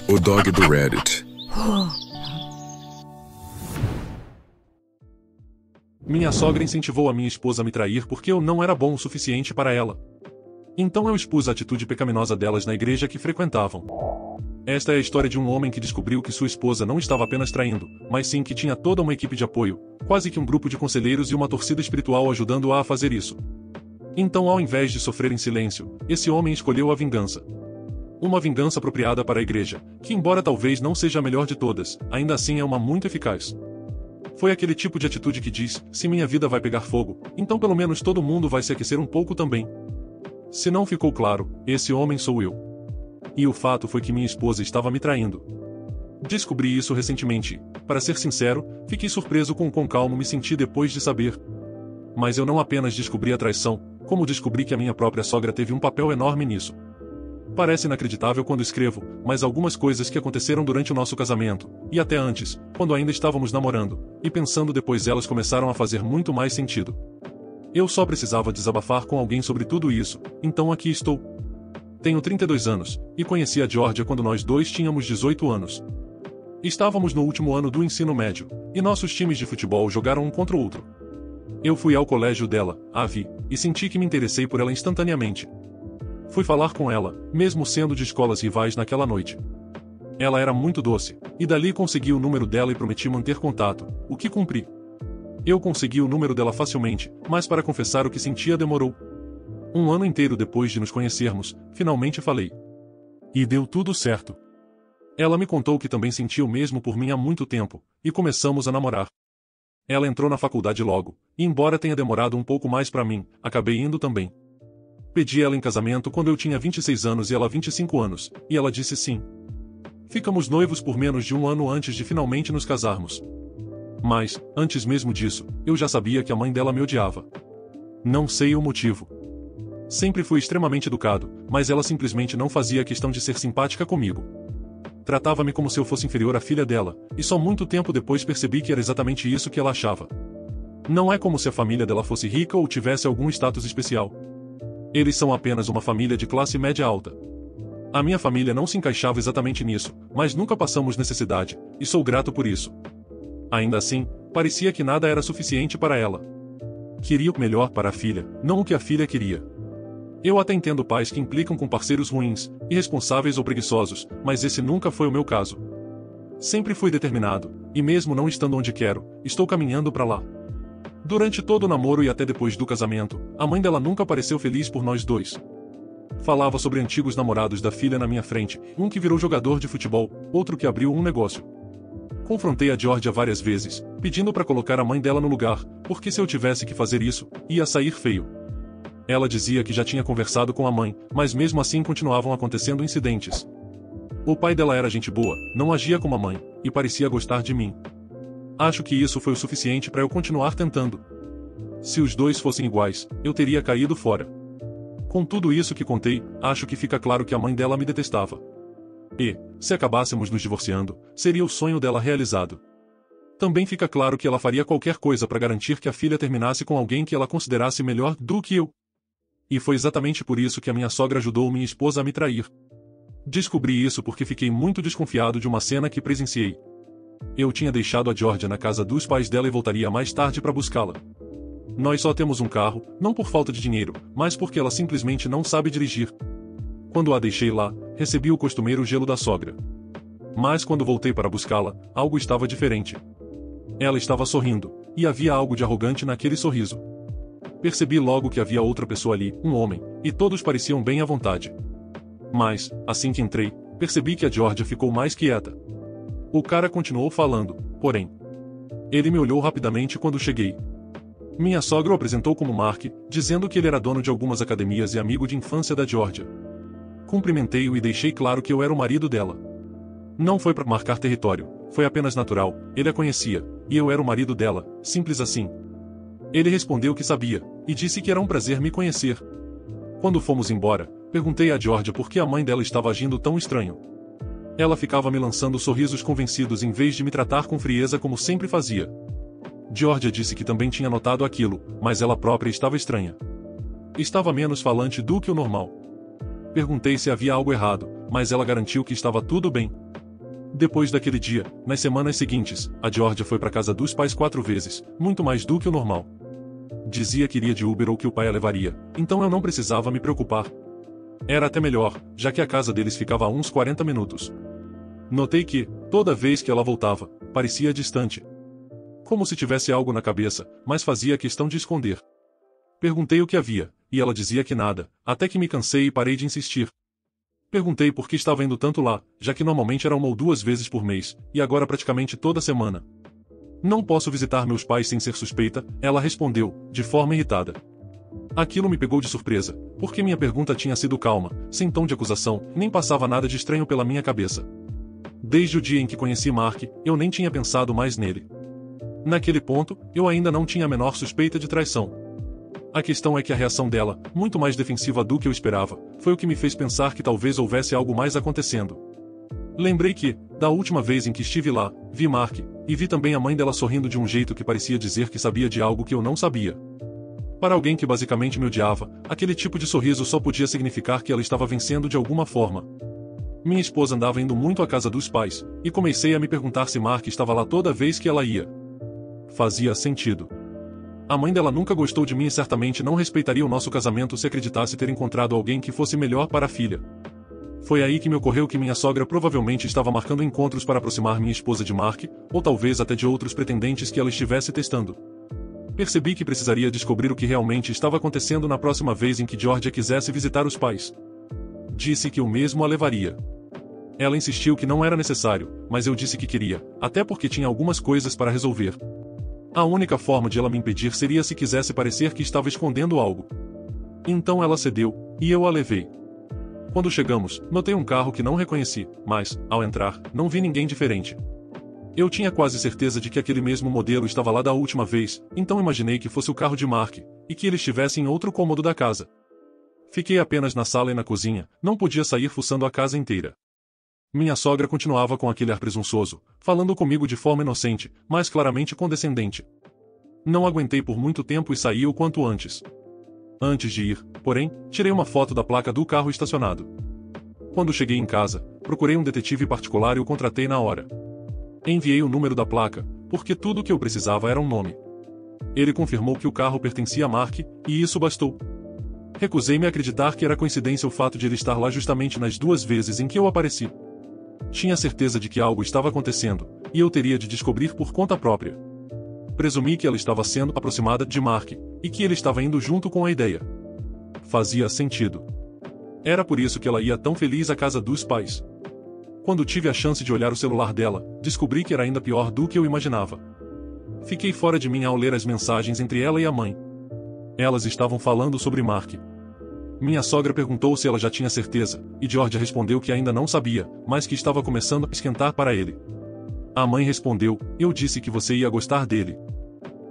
O dog do Reddit. Minha sogra incentivou a minha esposa a me trair porque eu não era bom o suficiente para ela. Então eu expus a atitude pecaminosa delas na igreja que frequentavam. Esta é a história de um homem que descobriu que sua esposa não estava apenas traindo, mas sim que tinha toda uma equipe de apoio, quase que um grupo de conselheiros e uma torcida espiritual ajudando-a a fazer isso. Então, ao invés de sofrer em silêncio, esse homem escolheu a vingança. Uma vingança apropriada para a igreja, que embora talvez não seja a melhor de todas, ainda assim é uma muito eficaz. Foi aquele tipo de atitude que diz, se minha vida vai pegar fogo, então pelo menos todo mundo vai se aquecer um pouco também. Se não ficou claro, esse homem sou eu. E o fato foi que minha esposa estava me traindo. Descobri isso recentemente. Para ser sincero, fiquei surpreso com o quão calmo me senti depois de saber. Mas eu não apenas descobri a traição, como descobri que a minha própria sogra teve um papel enorme nisso. Parece inacreditável quando escrevo, mas algumas coisas que aconteceram durante o nosso casamento, e até antes, quando ainda estávamos namorando, e pensando depois elas começaram a fazer muito mais sentido. Eu só precisava desabafar com alguém sobre tudo isso, então aqui estou. Tenho 32 anos, e conheci a Georgia quando nós dois tínhamos 18 anos. Estávamos no último ano do ensino médio, e nossos times de futebol jogaram um contra o outro. Eu fui ao colégio dela, a vi, e senti que me interessei por ela instantaneamente. Fui falar com ela, mesmo sendo de escolas rivais naquela noite. Ela era muito doce, e dali consegui o número dela e prometi manter contato, o que cumpri. Eu consegui o número dela facilmente, mas para confessar o que sentia demorou. Um ano inteiro depois de nos conhecermos, finalmente falei. E deu tudo certo. Ela me contou que também sentia o mesmo por mim há muito tempo, e começamos a namorar. Ela entrou na faculdade logo, e embora tenha demorado um pouco mais para mim, acabei indo também. Pedi ela em casamento quando eu tinha 26 anos e ela 25 anos, e ela disse sim. Ficamos noivos por menos de um ano antes de finalmente nos casarmos. Mas, antes mesmo disso, eu já sabia que a mãe dela me odiava. Não sei o motivo. Sempre fui extremamente educado, mas ela simplesmente não fazia questão de ser simpática comigo. Tratava-me como se eu fosse inferior à filha dela, e só muito tempo depois percebi que era exatamente isso que ela achava. Não é como se a família dela fosse rica ou tivesse algum status especial. Eles são apenas uma família de classe média alta. A minha família não se encaixava exatamente nisso, mas nunca passamos necessidade, e sou grato por isso. Ainda assim, parecia que nada era suficiente para ela. Queria o melhor para a filha, não o que a filha queria. Eu até entendo pais que implicam com parceiros ruins, irresponsáveis ou preguiçosos, mas esse nunca foi o meu caso. Sempre fui determinado, e mesmo não estando onde quero, estou caminhando para lá. Durante todo o namoro e até depois do casamento, a mãe dela nunca pareceu feliz por nós dois. Falava sobre antigos namorados da filha na minha frente, um que virou jogador de futebol, outro que abriu um negócio. Confrontei a Georgia várias vezes, pedindo para colocar a mãe dela no lugar, porque se eu tivesse que fazer isso, ia sair feio. Ela dizia que já tinha conversado com a mãe, mas mesmo assim continuavam acontecendo incidentes. O pai dela era gente boa, não agia como a mãe, e parecia gostar de mim. Acho que isso foi o suficiente para eu continuar tentando. Se os dois fossem iguais, eu teria caído fora. Com tudo isso que contei, acho que fica claro que a mãe dela me detestava. E, se acabássemos nos divorciando, seria o sonho dela realizado. Também fica claro que ela faria qualquer coisa para garantir que a filha terminasse com alguém que ela considerasse melhor do que eu. E foi exatamente por isso que a minha sogra ajudou minha esposa a me trair. Descobri isso porque fiquei muito desconfiado de uma cena que presenciei. Eu tinha deixado a Georgia na casa dos pais dela e voltaria mais tarde para buscá-la. Nós só temos um carro, não por falta de dinheiro, mas porque ela simplesmente não sabe dirigir. Quando a deixei lá, recebi o costumeiro gelo da sogra. Mas quando voltei para buscá-la, algo estava diferente. Ela estava sorrindo, e havia algo de arrogante naquele sorriso. Percebi logo que havia outra pessoa ali, um homem, e todos pareciam bem à vontade. Mas, assim que entrei, percebi que a Georgia ficou mais quieta. O cara continuou falando, porém. Ele me olhou rapidamente quando cheguei. Minha sogra o apresentou como Mark, dizendo que ele era dono de algumas academias e amigo de infância da Georgia. Cumprimentei-o e deixei claro que eu era o marido dela. Não foi para marcar território, foi apenas natural, ele a conhecia, e eu era o marido dela, simples assim. Ele respondeu que sabia, e disse que era um prazer me conhecer. Quando fomos embora, perguntei a Georgia por que a mãe dela estava agindo tão estranho. Ela ficava me lançando sorrisos convencidos em vez de me tratar com frieza como sempre fazia. Georgia disse que também tinha notado aquilo, mas ela própria estava estranha. Estava menos falante do que o normal. Perguntei se havia algo errado, mas ela garantiu que estava tudo bem. Depois daquele dia, nas semanas seguintes, a Georgia foi para casa dos pais 4 vezes, muito mais do que o normal. Dizia que iria de Uber ou que o pai a levaria, então eu não precisava me preocupar. Era até melhor, já que a casa deles ficava a uns 40 minutos. Notei que, toda vez que ela voltava, parecia distante. Como se tivesse algo na cabeça, mas fazia questão de esconder. Perguntei o que havia, e ela dizia que nada, até que me cansei e parei de insistir. Perguntei por que estava indo tanto lá, já que normalmente era 1 ou 2 vezes por mês, e agora praticamente toda semana. Não posso visitar meus pais sem ser suspeita, ela respondeu, de forma irritada. Aquilo me pegou de surpresa, porque minha pergunta tinha sido calma, sem tom de acusação, nem passava nada de estranho pela minha cabeça. Desde o dia em que conheci Mark, eu nem tinha pensado mais nele. Naquele ponto, eu ainda não tinha a menor suspeita de traição. A questão é que a reação dela, muito mais defensiva do que eu esperava, foi o que me fez pensar que talvez houvesse algo mais acontecendo. Lembrei que, da última vez em que estive lá, vi Mark, e vi também a mãe dela sorrindo de um jeito que parecia dizer que sabia de algo que eu não sabia. Para alguém que basicamente me odiava, aquele tipo de sorriso só podia significar que ela estava vencendo de alguma forma. Minha esposa andava indo muito à casa dos pais, e comecei a me perguntar se Mark estava lá toda vez que ela ia. Fazia sentido. A mãe dela nunca gostou de mim e certamente não respeitaria o nosso casamento se acreditasse ter encontrado alguém que fosse melhor para a filha. Foi aí que me ocorreu que minha sogra provavelmente estava marcando encontros para aproximar minha esposa de Mark, ou talvez até de outros pretendentes que ela estivesse testando. Percebi que precisaria descobrir o que realmente estava acontecendo na próxima vez em que Georgia quisesse visitar os pais. Disse que eu mesmo a levaria. Ela insistiu que não era necessário, mas eu disse que queria, até porque tinha algumas coisas para resolver. A única forma de ela me impedir seria se quisesse parecer que estava escondendo algo. Então ela cedeu, e eu a levei. Quando chegamos, notei um carro que não reconheci, mas, ao entrar, não vi ninguém diferente. Eu tinha quase certeza de que aquele mesmo modelo estava lá da última vez, então imaginei que fosse o carro de Mark, e que ele estivesse em outro cômodo da casa. Fiquei apenas na sala e na cozinha, não podia sair fuçando a casa inteira. Minha sogra continuava com aquele ar presunçoso, falando comigo de forma inocente, mas claramente condescendente. Não aguentei por muito tempo e saí o quanto antes. Antes de ir, porém, tirei uma foto da placa do carro estacionado. Quando cheguei em casa, procurei um detetive particular e o contratei na hora. Enviei o número da placa, porque tudo o que eu precisava era um nome. Ele confirmou que o carro pertencia a Mark, e isso bastou. Recusei-me a acreditar que era coincidência o fato de ele estar lá justamente nas 2 vezes em que eu apareci. Tinha certeza de que algo estava acontecendo, e eu teria de descobrir por conta própria. Presumi que ela estava sendo aproximada de Mark, e que ele estava indo junto com a ideia. Fazia sentido. Era por isso que ela ia tão feliz à casa dos pais. Quando tive a chance de olhar o celular dela, descobri que era ainda pior do que eu imaginava. Fiquei fora de mim ao ler as mensagens entre ela e a mãe. Elas estavam falando sobre Mark. Minha sogra perguntou se ela já tinha certeza, e Georgia respondeu que ainda não sabia, mas que estava começando a esquentar para ele. A mãe respondeu, eu disse que você ia gostar dele.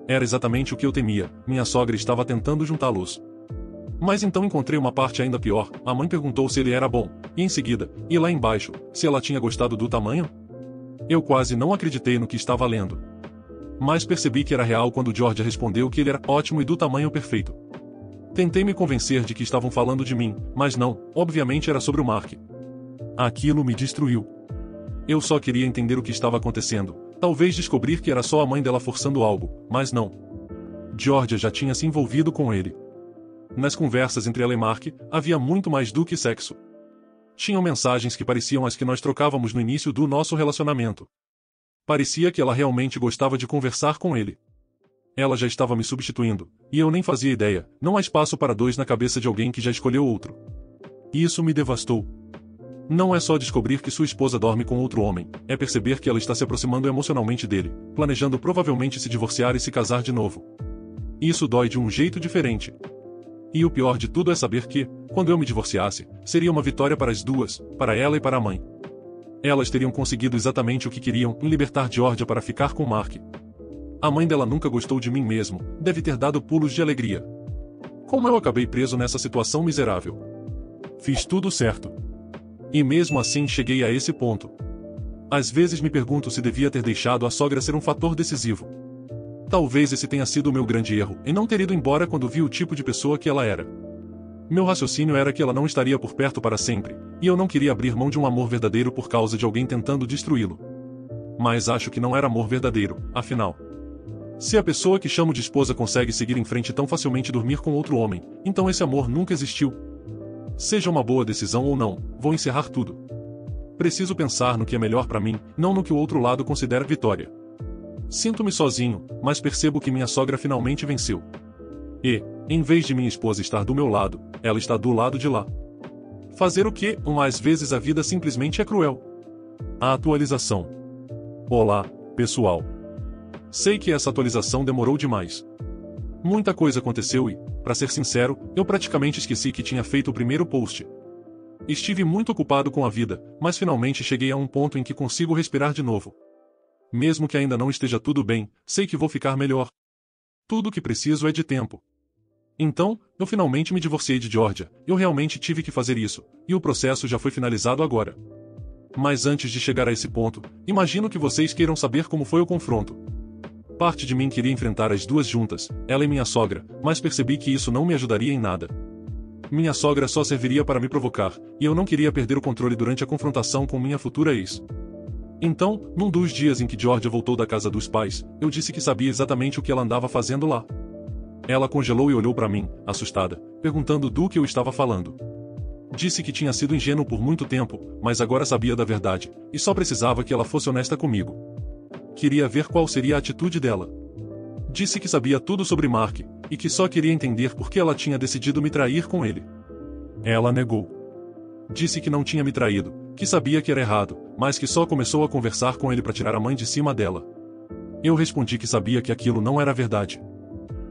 Era exatamente o que eu temia, minha sogra estava tentando juntá-los. Mas então encontrei uma parte ainda pior, a mãe perguntou se ele era bom, e em seguida, e lá embaixo, se ela tinha gostado do tamanho? Eu quase não acreditei no que estava lendo. Mas percebi que era real quando Georgia respondeu que ele era ótimo e do tamanho perfeito. Tentei me convencer de que estavam falando de mim, mas não, obviamente era sobre o Mark. Aquilo me destruiu. Eu só queria entender o que estava acontecendo, talvez descobrir que era só a mãe dela forçando algo, mas não. Georgia já tinha se envolvido com ele. Nas conversas entre ela e Mark, havia muito mais do que sexo. Tinham mensagens que pareciam as que nós trocávamos no início do nosso relacionamento. Parecia que ela realmente gostava de conversar com ele. Ela já estava me substituindo, e eu nem fazia ideia, não há espaço para 2 na cabeça de alguém que já escolheu outro. Isso me devastou. Não é só descobrir que sua esposa dorme com outro homem, é perceber que ela está se aproximando emocionalmente dele, planejando provavelmente se divorciar e se casar de novo. Isso dói de um jeito diferente. E o pior de tudo é saber que, quando eu me divorciasse, seria uma vitória para as duas, para ela e para a mãe. Elas teriam conseguido exatamente o que queriam, em libertar Georgia para ficar com Mark. A mãe dela nunca gostou de mim mesmo, deve ter dado pulos de alegria. Como eu acabei preso nessa situação miserável? Fiz tudo certo. E mesmo assim cheguei a esse ponto. Às vezes me pergunto se devia ter deixado a sogra ser um fator decisivo. Talvez esse tenha sido o meu grande erro, em não ter ido embora quando vi o tipo de pessoa que ela era. Meu raciocínio era que ela não estaria por perto para sempre, e eu não queria abrir mão de um amor verdadeiro por causa de alguém tentando destruí-lo. Mas acho que não era amor verdadeiro, afinal. Se a pessoa que chamo de esposa consegue seguir em frente tão facilmente e dormir com outro homem, então esse amor nunca existiu. Seja uma boa decisão ou não, vou encerrar tudo. Preciso pensar no que é melhor para mim, não no que o outro lado considera vitória. Sinto-me sozinho, mas percebo que minha sogra finalmente venceu. E, em vez de minha esposa estar do meu lado, ela está do lado de lá. Fazer o quê? Às vezes a vida simplesmente é cruel. A atualização. Olá, pessoal. Sei que essa atualização demorou demais. Muita coisa aconteceu e, para ser sincero, eu praticamente esqueci que tinha feito o primeiro post. Estive muito ocupado com a vida, mas finalmente cheguei a um ponto em que consigo respirar de novo. Mesmo que ainda não esteja tudo bem, sei que vou ficar melhor. Tudo o que preciso é de tempo. Então, eu finalmente me divorciei de Georgia, eu realmente tive que fazer isso, e o processo já foi finalizado agora. Mas antes de chegar a esse ponto, imagino que vocês queiram saber como foi o confronto. Parte de mim queria enfrentar as duas juntas, ela e minha sogra, mas percebi que isso não me ajudaria em nada. Minha sogra só serviria para me provocar, e eu não queria perder o controle durante a confrontação com minha futura ex. Então, num dos dias em que Georgia voltou da casa dos pais, eu disse que sabia exatamente o que ela andava fazendo lá. Ela congelou e olhou para mim, assustada, perguntando do que eu estava falando. Disse que tinha sido ingênuo por muito tempo, mas agora sabia da verdade, e só precisava que ela fosse honesta comigo. Queria ver qual seria a atitude dela. Disse que sabia tudo sobre Mark, e que só queria entender por que ela tinha decidido me trair com ele. Ela negou. Disse que não tinha me traído, que sabia que era errado, mas que só começou a conversar com ele para tirar a mãe de cima dela. Eu respondi que sabia que aquilo não era verdade.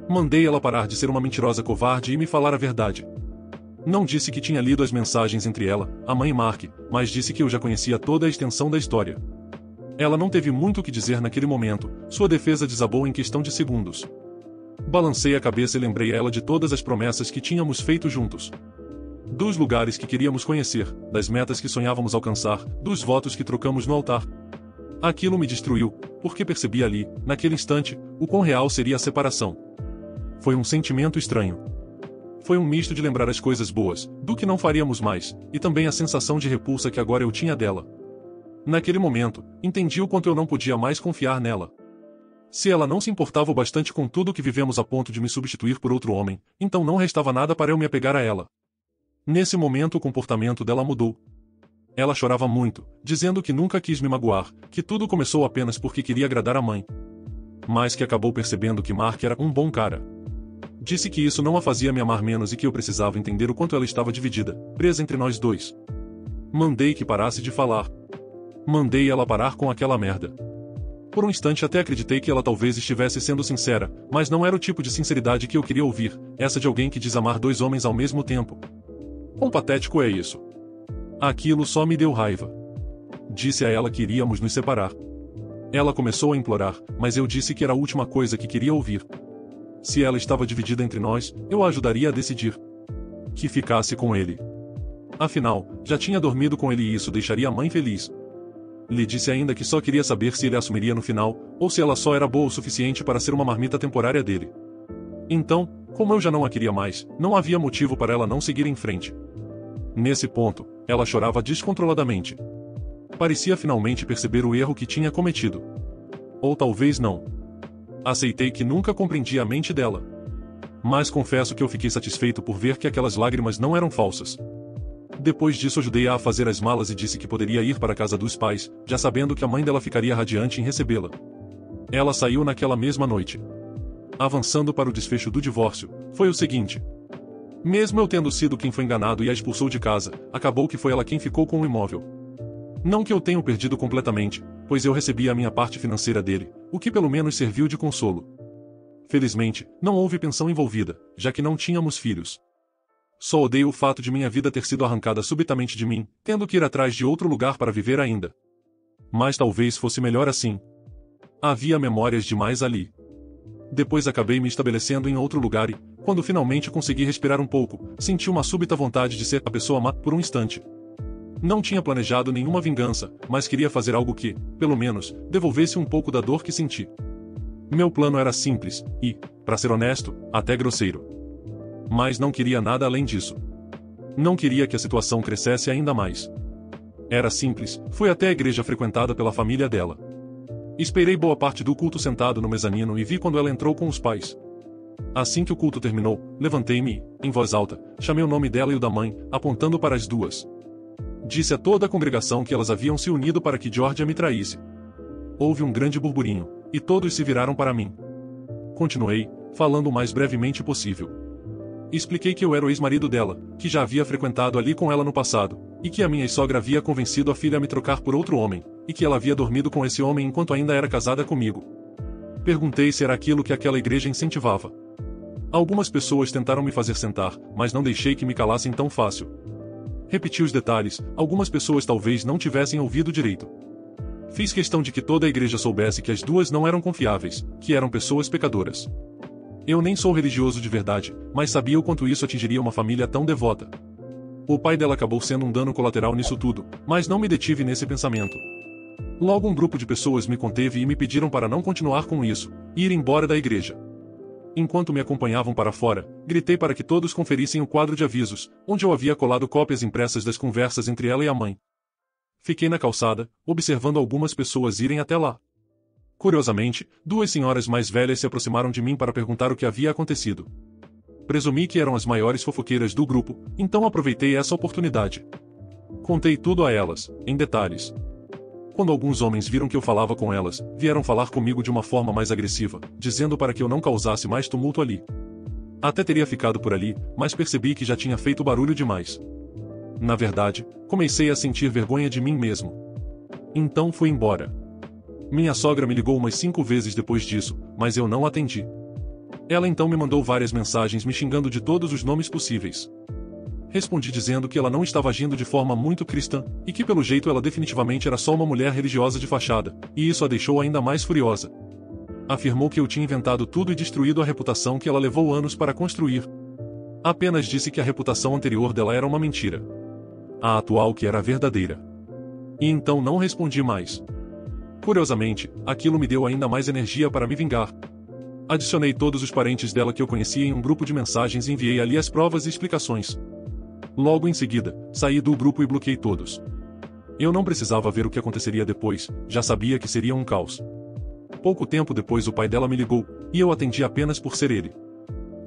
Mandei ela parar de ser uma mentirosa covarde e me falar a verdade. Não disse que tinha lido as mensagens entre ela, a mãe e Mark, mas disse que eu já conhecia toda a extensão da história. Ela não teve muito o que dizer naquele momento, sua defesa desabou em questão de segundos. Balancei a cabeça e lembrei ela de todas as promessas que tínhamos feito juntos. Dos lugares que queríamos conhecer, das metas que sonhávamos alcançar, dos votos que trocamos no altar. Aquilo me destruiu, porque percebi ali, naquele instante, o quão real seria a separação. Foi um sentimento estranho. Foi um misto de lembrar as coisas boas, do que não faríamos mais, e também a sensação de repulsa que agora eu tinha dela. Naquele momento, entendi o quanto eu não podia mais confiar nela. Se ela não se importava o bastante com tudo o que vivemos a ponto de me substituir por outro homem, então não restava nada para eu me apegar a ela. Nesse momento o comportamento dela mudou. Ela chorava muito, dizendo que nunca quis me magoar, que tudo começou apenas porque queria agradar a mãe. Mas que acabou percebendo que Mark era um bom cara. Disse que isso não a fazia me amar menos e que eu precisava entender o quanto ela estava dividida, presa entre nós dois. Mandei que parasse de falar. Mandei ela parar com aquela merda. Por um instante até acreditei que ela talvez estivesse sendo sincera, mas não era o tipo de sinceridade que eu queria ouvir, essa de alguém que diz amar dois homens ao mesmo tempo. Quão patético é isso? Aquilo só me deu raiva. Disse a ela que iríamos nos separar. Ela começou a implorar, mas eu disse que era a última coisa que queria ouvir. Se ela estava dividida entre nós, eu a ajudaria a decidir. Que ficasse com ele. Afinal, já tinha dormido com ele e isso deixaria a mãe feliz. Lhe disse ainda que só queria saber se ele assumiria no final, ou se ela só era boa o suficiente para ser uma marmita temporária dele. Então, como eu já não a queria mais, não havia motivo para ela não seguir em frente. Nesse ponto, ela chorava descontroladamente. Parecia finalmente perceber o erro que tinha cometido. Ou talvez não. Aceitei que nunca compreendi a mente dela. Mas confesso que eu fiquei satisfeito por ver que aquelas lágrimas não eram falsas. Depois disso ajudei-a a fazer as malas e disse que poderia ir para a casa dos pais, já sabendo que a mãe dela ficaria radiante em recebê-la. Ela saiu naquela mesma noite. Avançando para o desfecho do divórcio, foi o seguinte. Mesmo eu tendo sido quem foi enganado e a expulsou de casa, acabou que foi ela quem ficou com o imóvel. Não que eu tenha perdido completamente, pois eu recebi a minha parte financeira dele, o que pelo menos serviu de consolo. Felizmente, não houve pensão envolvida, já que não tínhamos filhos. Só odeio o fato de minha vida ter sido arrancada subitamente de mim, tendo que ir atrás de outro lugar para viver ainda. Mas talvez fosse melhor assim. Havia memórias demais ali. Depois acabei me estabelecendo em outro lugar e, quando finalmente consegui respirar um pouco, senti uma súbita vontade de ser a pessoa má por um instante. Não tinha planejado nenhuma vingança, mas queria fazer algo que, pelo menos, devolvesse um pouco da dor que senti. Meu plano era simples e, para ser honesto, até grosseiro. Mas não queria nada além disso. Não queria que a situação crescesse ainda mais. Era simples, fui até a igreja frequentada pela família dela. Esperei boa parte do culto sentado no mezanino e vi quando ela entrou com os pais. Assim que o culto terminou, levantei-me e, em voz alta, chamei o nome dela e o da mãe, apontando para as duas. Disse a toda a congregação que elas haviam se unido para que Georgia me traísse. Houve um grande burburinho, e todos se viraram para mim. Continuei, falando o mais brevemente possível. Expliquei que eu era o ex-marido dela, que já havia frequentado ali com ela no passado, e que a minha sogra havia convencido a filha a me trocar por outro homem, e que ela havia dormido com esse homem enquanto ainda era casada comigo. Perguntei se era aquilo que aquela igreja incentivava. Algumas pessoas tentaram me fazer sentar, mas não deixei que me calassem tão fácil. Repeti os detalhes, algumas pessoas talvez não tivessem ouvido direito. Fiz questão de que toda a igreja soubesse que as duas não eram confiáveis, que eram pessoas pecadoras. Eu nem sou religioso de verdade, mas sabia o quanto isso atingiria uma família tão devota. O pai dela acabou sendo um dano colateral nisso tudo, mas não me detive nesse pensamento. Logo um grupo de pessoas me conteve e me pediram para não continuar com isso, e ir embora da igreja. Enquanto me acompanhavam para fora, gritei para que todos conferissem o quadro de avisos, onde eu havia colado cópias impressas das conversas entre ela e a mãe. Fiquei na calçada, observando algumas pessoas irem até lá. Curiosamente, duas senhoras mais velhas se aproximaram de mim para perguntar o que havia acontecido. Presumi que eram as maiores fofoqueiras do grupo, então aproveitei essa oportunidade. Contei tudo a elas, em detalhes. Quando alguns homens viram que eu falava com elas, vieram falar comigo de uma forma mais agressiva, dizendo para que eu não causasse mais tumulto ali. Até teria ficado por ali, mas percebi que já tinha feito barulho demais. Na verdade, comecei a sentir vergonha de mim mesmo. Então fui embora. Minha sogra me ligou umas 5 vezes depois disso, mas eu não atendi. Ela então me mandou várias mensagens me xingando de todos os nomes possíveis. Respondi dizendo que ela não estava agindo de forma muito cristã, e que pelo jeito ela definitivamente era só uma mulher religiosa de fachada, e isso a deixou ainda mais furiosa. Afirmou que eu tinha inventado tudo e destruído a reputação que ela levou anos para construir. Apenas disse que a reputação anterior dela era uma mentira. A atual que era verdadeira. E então não respondi mais. Curiosamente, aquilo me deu ainda mais energia para me vingar. Adicionei todos os parentes dela que eu conhecia em um grupo de mensagens e enviei ali as provas e explicações. Logo em seguida, saí do grupo e bloqueei todos. Eu não precisava ver o que aconteceria depois, já sabia que seria um caos. Pouco tempo depois o pai dela me ligou, e eu atendi apenas por ser ele.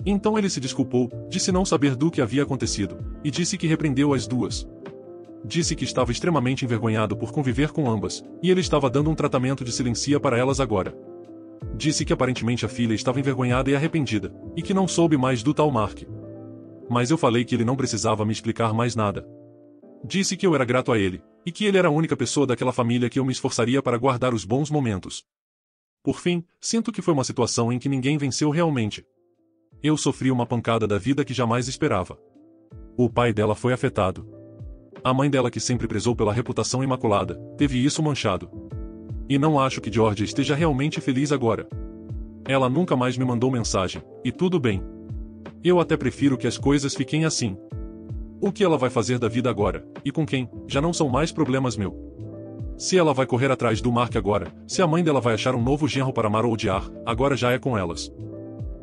Então ele se desculpou, disse não saber do que havia acontecido, e disse que repreendeu as duas. Disse que estava extremamente envergonhado por conviver com ambas, e ele estava dando um tratamento de silencia para elas agora. Disse que aparentemente a filha estava envergonhada e arrependida, e que não soube mais do tal Mark. Mas eu falei que ele não precisava me explicar mais nada. Disse que eu era grato a ele, e que ele era a única pessoa daquela família que eu me esforçaria para guardar os bons momentos. Por fim, sinto que foi uma situação em que ninguém venceu realmente. Eu sofri uma pancada da vida que jamais esperava. O pai dela foi afetado. A mãe dela, que sempre prezou pela reputação imaculada, teve isso manchado. E não acho que Georgia esteja realmente feliz agora. Ela nunca mais me mandou mensagem, e tudo bem. Eu até prefiro que as coisas fiquem assim. O que ela vai fazer da vida agora, e com quem, já não são mais problemas meu. Se ela vai correr atrás do Mark agora, se a mãe dela vai achar um novo genro para amar ou odiar, agora já é com elas.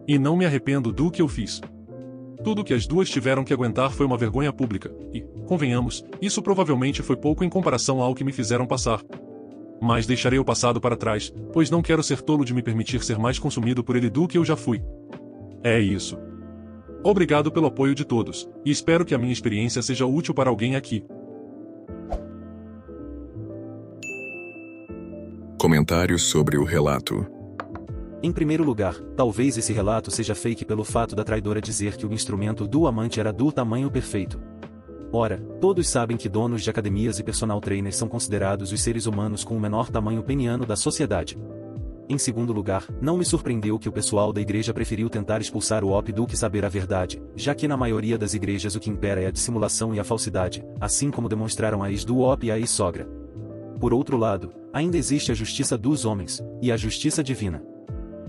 E não me arrependo do que eu fiz. Tudo que as duas tiveram que aguentar foi uma vergonha pública, e, convenhamos, isso provavelmente foi pouco em comparação ao que me fizeram passar. Mas deixarei o passado para trás, pois não quero ser tolo de me permitir ser mais consumido por ele do que eu já fui. É isso. Obrigado pelo apoio de todos, e espero que a minha experiência seja útil para alguém aqui. Comentários sobre o relato. Em primeiro lugar, talvez esse relato seja fake pelo fato da traidora dizer que o instrumento do amante era do tamanho perfeito. Ora, todos sabem que donos de academias e personal trainers são considerados os seres humanos com o menor tamanho peniano da sociedade. Em segundo lugar, não me surpreendeu que o pessoal da igreja preferiu tentar expulsar o OP do que saber a verdade, já que na maioria das igrejas o que impera é a dissimulação e a falsidade, assim como demonstraram a ex do OP e a ex-sogra. Por outro lado, ainda existe a justiça dos homens, e a justiça divina.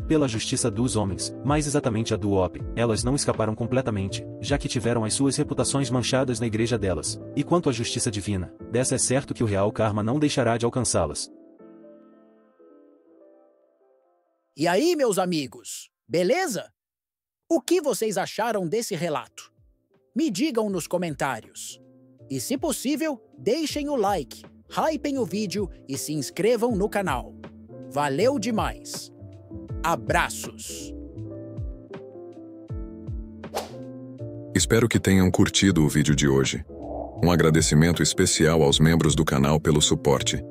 Pela justiça dos homens, mais exatamente a do OP, elas não escaparam completamente, já que tiveram as suas reputações manchadas na igreja delas, e quanto à justiça divina, dessa é certo que o real karma não deixará de alcançá-las. E aí, meus amigos, beleza? O que vocês acharam desse relato? Me digam nos comentários. E se possível, deixem o like, hypem o vídeo e se inscrevam no canal. Valeu demais! Abraços! Espero que tenham curtido o vídeo de hoje. Um agradecimento especial aos membros do canal pelo suporte.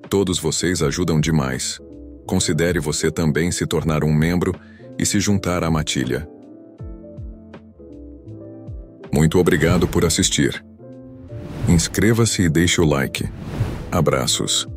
Todos vocês ajudam demais. Considere você também se tornar um membro e se juntar à matilha. Muito obrigado por assistir. Inscreva-se e deixe o like. Abraços.